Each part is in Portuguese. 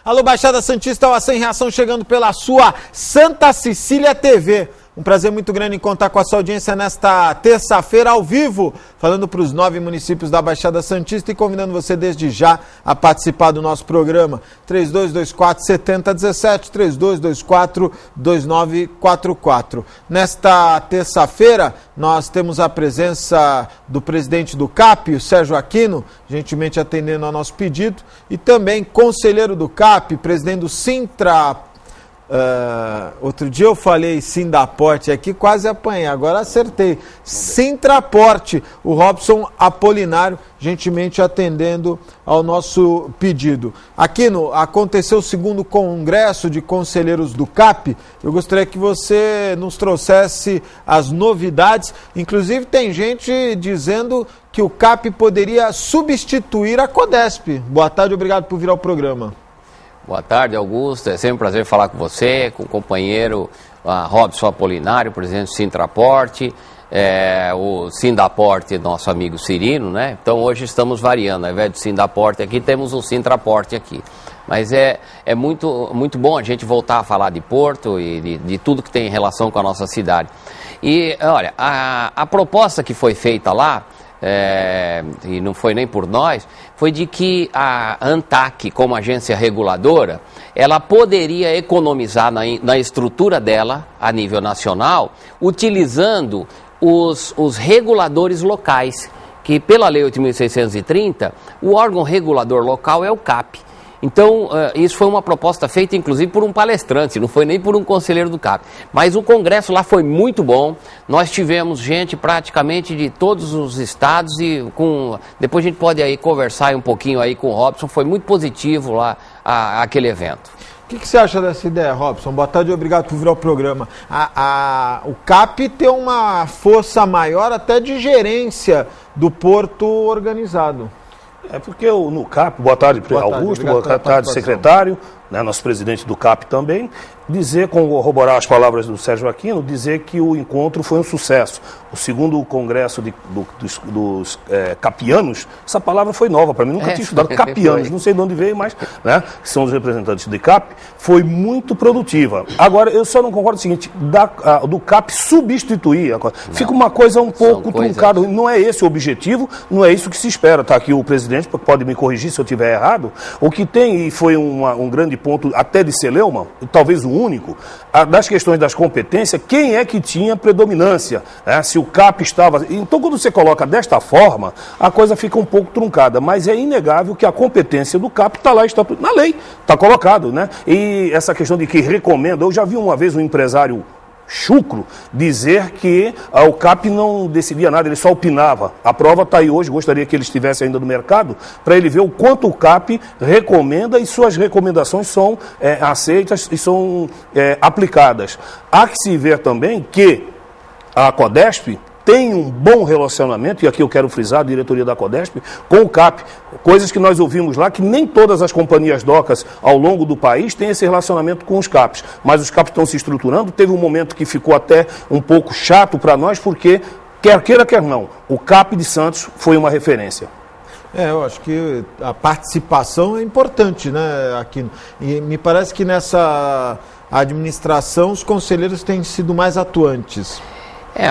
Alô, Baixada Santista, o Ação em Reação chegando pela sua Santa Cecília TV. Um prazer muito grande em contar com a sua audiência nesta terça-feira ao vivo, falando para os 9 municípios da Baixada Santista e convidando você desde já a participar do nosso programa. 3224-7017, 3224-2944. Nesta terça-feira, nós temos a presença do presidente do CAP, o Sérgio Aquino, gentilmente atendendo ao nosso pedido, e também conselheiro do CAP, presidente do Sintra. Outro dia eu falei Sindaporte aqui, quase apanhei, agora acertei. Sintraporte, o Robson Apolinário, gentilmente atendendo ao nosso pedido. Aquino, aconteceu o segundo congresso de conselheiros do CAP. Eu gostaria que você nos trouxesse as novidades. Inclusive tem gente dizendo que o CAP poderia substituir a CODESP. Boa tarde, obrigado por vir ao programa. Boa tarde, Augusto. É sempre um prazer falar com você, com o companheiro Robson Apolinário, presidente do Sintraporte, o Sindaporte, nosso amigo Cirino, né? Então hoje estamos variando, ao invés do Sindaporte aqui, temos o Sintraporte aqui. Mas é muito bom a gente voltar a falar de Porto e de tudo que tem em relação com a nossa cidade. E, olha, a proposta que foi feita lá, e não foi nem por nós, foi de que a ANTAC, como agência reguladora, ela poderia economizar na estrutura dela, a nível nacional, utilizando os reguladores locais, que pela Lei 8.630, o órgão regulador local é o CAP. Então, isso foi uma proposta feita, inclusive, por um palestrante, não foi nem por um conselheiro do CAP. Mas o congresso lá foi muito bom, nós tivemos gente praticamente de todos os estados e depois a gente pode aí conversar um pouquinho aí com o Robson, foi muito positivo lá aquele evento. O que você acha dessa ideia, Robson? Boa tarde e obrigado por vir ao programa. O CAP tem uma força maior até de gerência do porto organizado. É porque no CAP, boa tarde, Augusto, boa tarde, secretário, né, nosso presidente do CAP também, corroborar as palavras do Sérgio Aquino, dizer que o encontro foi um sucesso. O segundo congresso dos capianos, essa palavra foi nova para mim, nunca tinha estudado capianos, não sei de onde veio, mas que são os representantes de CAP, foi muito produtiva. Agora, eu só não concordo com o seguinte, do CAP substituir, fica uma coisa um pouco truncada, não é esse o objetivo, não é isso que se espera. Está aqui o presidente, pode me corrigir se eu estiver errado, o que tem, e foi um grande ponto até de Celeuma, talvez o único, das questões das competências, quem é que tinha predominância, né? Se o CAP estava... Então, quando você coloca desta forma, a coisa fica um pouco truncada, mas é inegável que a competência do CAP está lá, está na lei, está colocado, né? E essa questão de que recomenda, eu já vi uma vez um empresário chucro dizer que o CAP não decidia nada, ele só opinava. A prova está aí hoje, gostaria que ele estivesse ainda no mercado, para ele ver o quanto o CAP recomenda e suas recomendações são aceitas e são aplicadas. Há que se ver também que a CODESP tem um bom relacionamento, e aqui eu quero frisar a diretoria da CODESP, com o CAP. Coisas que nós ouvimos lá, que nem todas as companhias docas ao longo do país têm esse relacionamento com os CAPs. Mas os CAPs estão se estruturando. Teve um momento que ficou até um pouco chato para nós, porque, quer queira, quer não, o CAP de Santos foi uma referência. Eu acho que a participação é importante, né, Aquino? E me parece que nessa administração os conselheiros têm sido mais atuantes.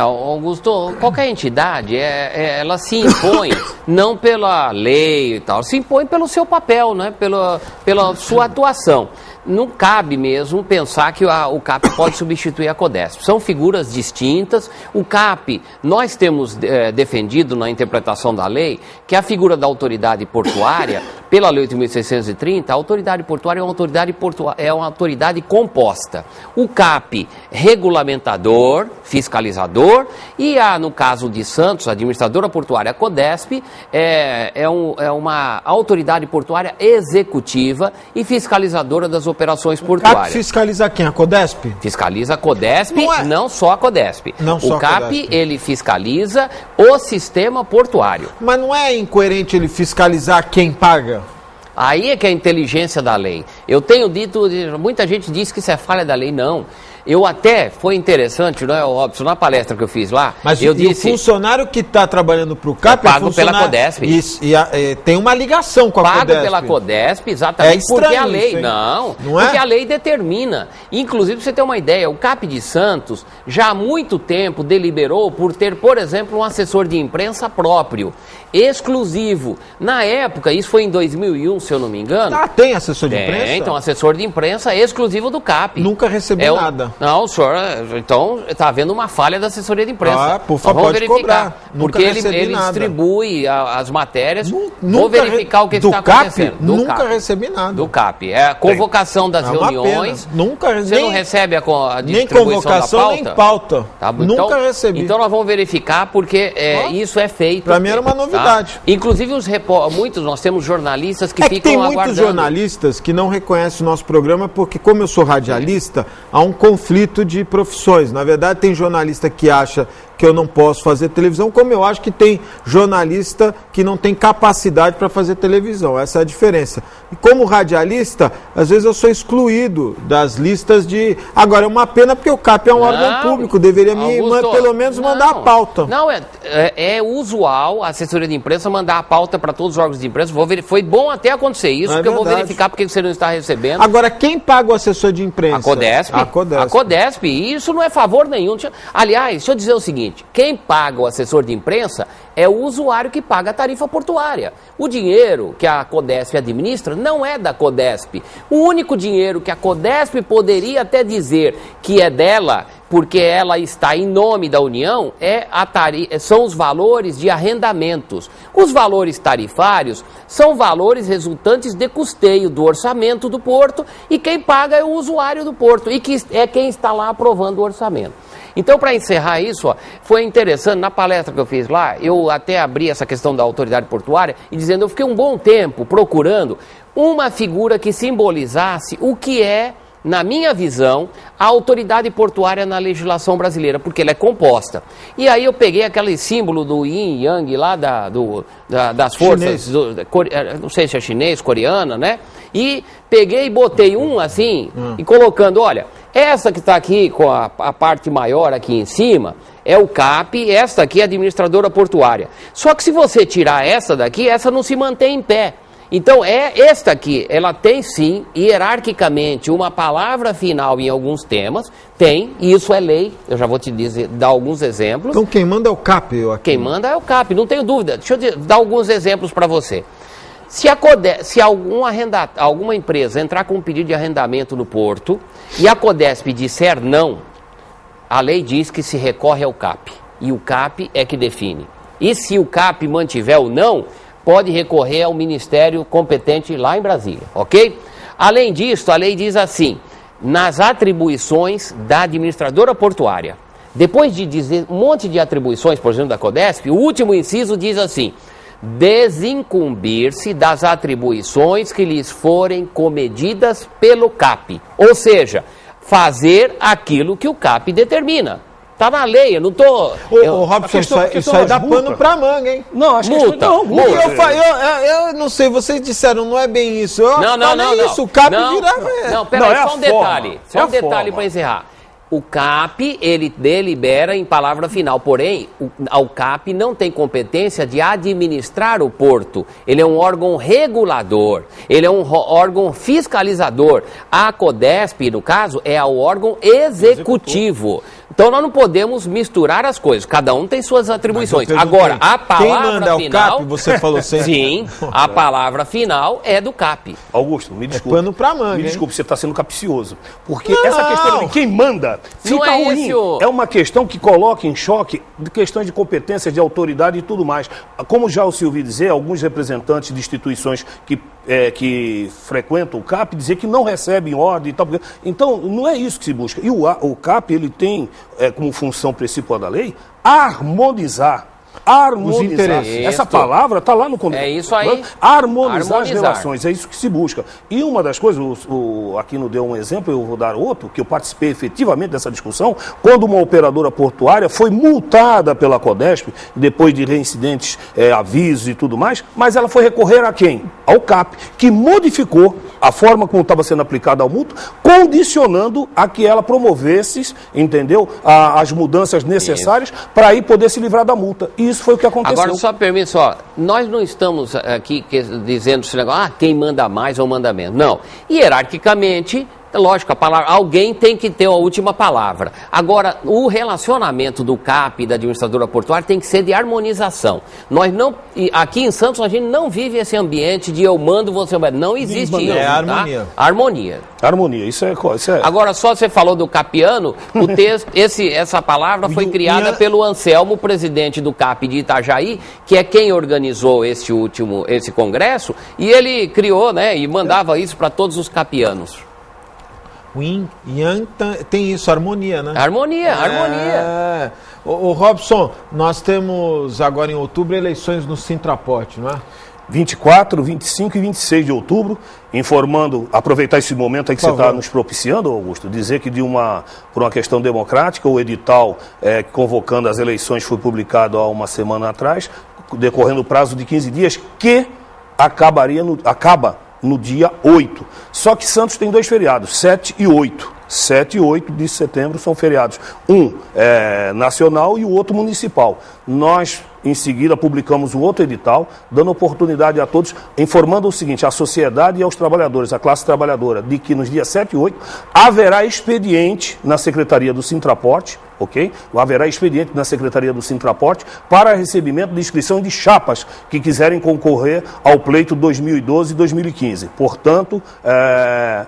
Augusto, qualquer entidade, ela se impõe não pela lei e tal, se impõe pelo seu papel, né? pela sua atuação. Não cabe mesmo pensar que o CAP pode substituir a CODESP. São figuras distintas. O CAP, nós temos defendido na interpretação da lei que a figura da autoridade portuária, pela Lei 8.630, a autoridade portuária é uma autoridade composta. O CAP, regulamentador, fiscalizador, e no caso de Santos, a administradora portuária, a CODESP, é uma autoridade portuária executiva e fiscalizadora das operações portuárias. O CAP fiscaliza quem? A CODESP? Fiscaliza a CODESP, não só a CODESP. O CAP, ele fiscaliza o sistema portuário. Mas não é incoerente ele fiscalizar quem paga? Aí é que é a inteligência da lei. Eu tenho dito, muita gente diz que isso é falha da lei, não. Foi interessante, não é, Robson, na palestra que eu fiz lá, mas eu disse... o funcionário que está trabalhando para o CAP pago pela Codesp. Tem uma ligação com a Codesp. Pago pela Codesp, exatamente, porque a lei... Isso, não é? Porque a lei determina. Inclusive, pra você ter uma ideia, o CAP de Santos já há muito tempo deliberou por ter, por exemplo, um assessor de imprensa próprio, exclusivo. Na época, isso foi em 2001, se eu não me engano. Tem assessor de imprensa? Então, assessor de imprensa exclusivo do CAP. Nunca recebi nada. Não, senhor, então está havendo uma falha da assessoria de imprensa. Por favor, vamos verificar. Cobrar. Porque ele distribui as matérias. Vou verificar o que está acontecendo. Nunca recebi nada. Do CAP. É a convocação das reuniões. Nunca. Você não recebe a distribuição nem convocação, da pauta? nem pauta. Tá, nunca recebi. Então nós vamos verificar porque isso é feito. Para mim era uma novidade. Tá? Inclusive nós temos jornalistas que ficam tem aguardando. Muitos jornalistas que não reconhecem o nosso programa porque, como eu sou radialista, há um conflito de profissões. Na verdade, tem jornalista que acha que eu não posso fazer televisão, como eu acho que tem jornalista que não tem capacidade para fazer televisão. Essa é a diferença. E como radialista, às vezes eu sou excluído das listas de... Agora, é uma pena porque o CAP é um órgão público, deveria pelo menos mandar a pauta. Não, é usual a assessoria de imprensa mandar a pauta para todos os órgãos de imprensa. Foi bom até acontecer isso, porque eu vou verificar porque você não está recebendo. Agora, quem paga o assessor de imprensa? A Codesp. A Codesp. E isso não é favor nenhum. Aliás, deixa eu dizer o seguinte, quem paga o assessor de imprensa é o usuário que paga a tarifa portuária. O dinheiro que a Codesp administra não é da Codesp. O único dinheiro que a Codesp poderia até dizer que é dela, porque ela está em nome da União, são os valores de arrendamentos. Os valores tarifários são valores resultantes de custeio do orçamento do porto e quem paga é o usuário do porto e que é quem está lá aprovando o orçamento. Então, para encerrar isso, foi interessante, na palestra que eu fiz lá, eu até abri essa questão da autoridade portuária e dizendo, eu fiquei um bom tempo procurando uma figura que simbolizasse o que é, na minha visão, a autoridade portuária na legislação brasileira, porque ela é composta. E aí eu peguei aquele símbolo do yin yang lá das forças, não sei se é chinês, coreana, né? E peguei e botei assim, e colocando, olha, essa que está aqui com a parte maior aqui em cima é o CAP, esta aqui é a administradora portuária. Só que se você tirar essa daqui, essa não se mantém em pé. Então, esta aqui, ela tem sim, hierarquicamente, uma palavra final em alguns temas, e isso é lei, eu já vou te dar alguns exemplos. Então, quem manda é o CAP? Quem manda é o CAP, não tenho dúvida. Deixa eu dar alguns exemplos para você. Se alguma empresa entrar com um pedido de arrendamento no porto e a Codesp disser não, a lei diz que se recorre ao CAP, e o CAP é que define. E se o CAP mantiver o não, pode recorrer ao Ministério competente lá em Brasília, ok? Além disso, a lei diz assim, nas atribuições da administradora portuária, depois de dizer um monte de atribuições, por exemplo, da Codesp, o último inciso diz assim, desincumbir-se das atribuições que lhes forem comedidas pelo CAP, ou seja, fazer aquilo que o CAP determina. Tá na lei, eu não tô... Robson, isso aí dá pano pra manga, hein? Não, acho que eu não sei, vocês disseram, não é bem isso. Não. Isso, o CAP peraí, só um detalhe. Só um detalhe para encerrar. O CAP, ele delibera em palavra final, porém, o CAP não tem competência de administrar o porto. Ele é um órgão regulador, ele é um órgão fiscalizador. A Codesp, no caso, é o órgão executivo. Então nós não podemos misturar as coisas, cada um tem suas atribuições. Agora, a palavra final... Quem manda é o CAP, você falou sempre. Sim, a palavra final é do CAP. Augusto, me desculpe. É pano pra manga, me desculpe, você está sendo capcioso. Porque não. Essa questão de quem manda fica ruim. É uma questão que coloca em choque questões de competência, de autoridade e tudo mais. Como já o ouvi dizer, alguns representantes de instituições que frequentam o CAP dizer que não recebem ordem e tal. Então, não é isso que se busca. E o CAP, ele tem como função principal da lei harmonizar. Essa palavra está lá no começo. É isso aí. Harmonizar as relações, é isso que se busca. E uma das coisas, o Aquino deu um exemplo, eu vou dar outro, que eu participei efetivamente dessa discussão, quando uma operadora portuária foi multada pela Codesp, depois de reincidentes, avisos e tudo mais, mas ela foi recorrer a quem? Ao CAP, que modificou a forma como estava sendo aplicada a multa, condicionando a que ela promovesse, entendeu, as mudanças necessárias para aí poder se livrar da multa. E isso foi o que aconteceu. Agora, só permite, nós não estamos aqui dizendo esse negócio, quem manda mais ou manda menos. Não. Hierarquicamente, lógico, a palavra, alguém tem que ter a última palavra. Agora, o relacionamento do CAP e da administradora portuária tem que ser de harmonização. Nós não, aqui em Santos, a gente não vive esse ambiente de eu mando, você manda. Não existe isso. É harmonia. Tá? Harmonia. Harmonia, isso é... Agora, só você falou do capiano, o texto, essa palavra foi criada pelo Anselmo, presidente do CAP de Itajaí, que é quem organizou esse congresso, e ele criou, né, e mandava isso para todos os capianos. O Yang tem isso, harmonia, né? Harmonia. Ô Robson, nós temos agora em outubro eleições no Sintraporte, não é? 24, 25 e 26 de outubro, informando, aproveitar esse momento aí que você está nos propiciando, Augusto, dizer que por uma questão democrática, o edital convocando as eleições foi publicado há uma semana atrás, decorrendo o prazo de 15 dias, que acaba no dia 8. Só que Santos tem 2 feriados, 7 e 8. 7 e 8 de setembro são feriados. Um nacional e o outro municipal. Nós, em seguida, publicamos um outro edital, dando oportunidade a todos, informando o seguinte, à sociedade e aos trabalhadores, à classe trabalhadora, de que nos dias 7 e 8 haverá expediente na Secretaria do Sintraporte, ok? Haverá expediente na Secretaria do Sintraporte para recebimento de inscrição de chapas que quiserem concorrer ao pleito 2012 e 2015. Portanto,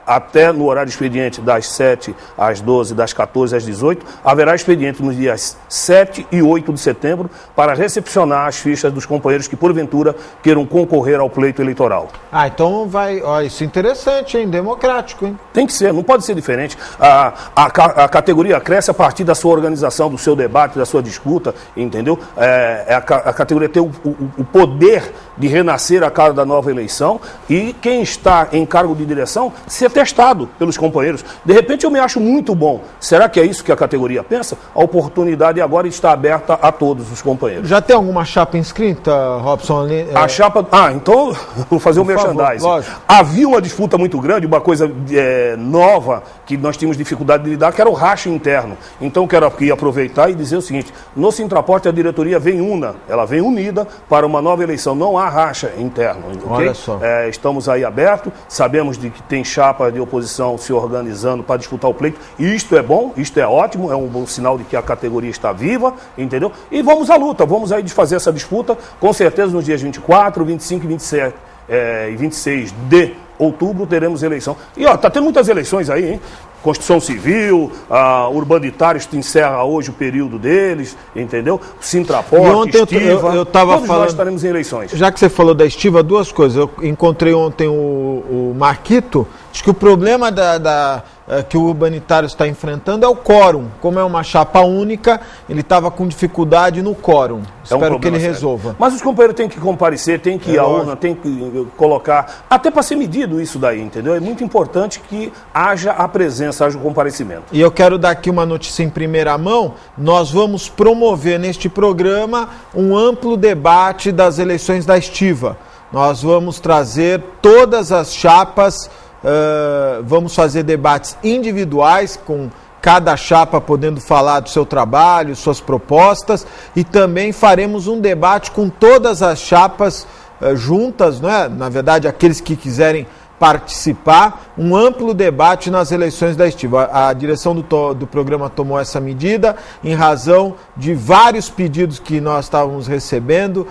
até no horário expediente das 7 às 12, das 14 às 18, haverá expediente nos dias 7 e 8 de setembro para recepcionar as fichas dos companheiros que, porventura, queiram concorrer ao pleito eleitoral. Então vai... isso é interessante, hein? Democrático, hein? Tem que ser, não pode ser diferente. A categoria cresce a partir da sua organização, do seu debate, da sua disputa, entendeu? A categoria tem o poder de renascer a cada nova eleição e quem está em cargo de direção ser testado pelos companheiros. De repente eu me acho muito bom. Será que é isso que a categoria pensa? A oportunidade agora está aberta a todos os companheiros. Já tem alguma chapa inscrita, Robson? A chapa... então vou fazer o merchandising. Havia uma disputa muito grande, uma coisa nova que nós tínhamos dificuldade de lidar, que era o racha interno. Então quero aqui aproveitar e dizer o seguinte, no Sintraporte a diretoria vem ela vem unida para uma nova eleição, não há racha interno. Okay? Olha só. Estamos aí abertos, sabemos de que tem chapa de oposição se organizando para disputar o pleito, e isto é bom, isto é ótimo, é um bom sinal de que a categoria está viva, entendeu? E vamos à luta, vamos aí fazer essa disputa, com certeza nos dias 24, 25 e 27 e 26 de outubro teremos eleição. E tá tendo muitas eleições aí, hein? Construção Civil, Urbanitários que encerra hoje o período deles, entendeu? Sintraporte, Estiva, eu tava todos falando, nós estaremos em eleições. Já que você falou da Estiva, 2 coisas. Eu encontrei ontem o Marquito, diz que o problema que o Urbanitário está enfrentando é o quórum. Como é uma chapa única, ele estava com dificuldade no quórum. Espero que ele resolva. Mas os companheiros têm que comparecer, têm que ir à urna, têm que colocar, até para ser medido isso daí, entendeu? É muito importante que haja a presença, haja o comparecimento. E eu quero dar aqui uma notícia em primeira mão. Nós vamos promover neste programa um amplo debate das eleições da Estiva. Nós vamos trazer todas as chapas, vamos fazer debates individuais com cada chapa podendo falar do seu trabalho, suas propostas, e também faremos um debate com todas as chapas juntas, não é? Na verdade, aqueles que quiserem participar, um amplo debate nas eleições da Estiva. A direção do programa tomou essa medida em razão de vários pedidos que nós estávamos recebendo